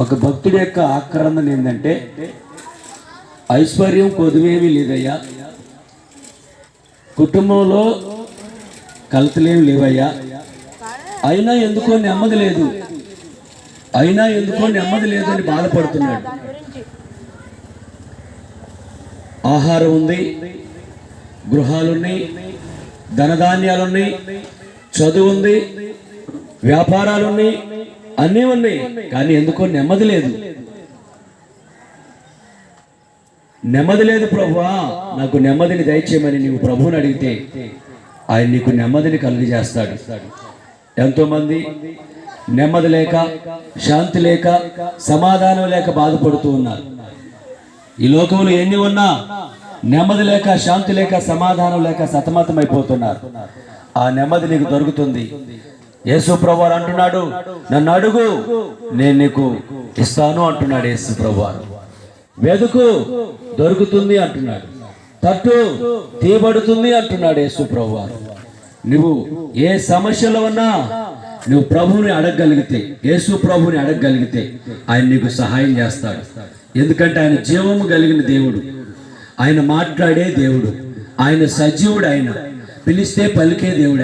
ఒక భక్తుడి యొక్క ఆక్రందన ఏంటంటే, ఐశ్వర్యం కొదువేమీ లేదయ్యా, కుటుంబంలో కలతలేమి లేవయ్యా, అయినా ఎందుకో నెమ్మది లేదు, అయినా ఎందుకో నెమ్మది లేదు అని బాధపడుతున్నాడు. ఆహారం ఉంది, గృహాలున్నాయి, ధనధాన్యాలున్నాయి, చదువు ఉంది, వ్యాపారాలున్నాయి, అన్నీ ఉన్నాయి, కానీ ఎందుకో నెమ్మది లేదు. నెమ్మది లేదు ప్రభువా, నాకు నెమ్మదిని దయచేయమని నీవు ప్రభువుని అడిగితే ఆయన నీకు నెమ్మదిని కలుగజేస్తాడు. ఎంతోమంది నెమ్మది లేక, శాంతి లేక, సమాధానం లేక బాధపడుతూ ఉన్నారు. ఈ లోకంలో ఎన్ని ఉన్నా నెమ్మది లేక, శాంతి లేక, సమాధానం లేక సతమతం అయిపోతున్నారు. ఆ నెమ్మది నీకు దొరుకుతుంది. యేసు ప్రభువారు అంటున్నాడు, నన్ను అడుగు నేను నీకు ఇస్తాను అంటున్నాడు యేసు ప్రభువారు. వెదుకు దొరుకుతుంది అంటున్నాడు, తట్టు తీయబడుతుంది అంటున్నాడు యేసు ప్రభువారు. నువ్వు ఏ సమస్యలో ఉన్నా నువ్వు ప్రభువుని అడగగలిగితే, యేసు ప్రభువుని అడగగలిగితే ఆయన నీకు సహాయం చేస్తాడు. ఎందుకంటే ఆయన జీవము కలిగిన దేవుడు, ఆయన మాట్లాడే దేవుడు, ఆయన సజీవుడు, ఆయన పిలిస్తే పలికే దేవుడు.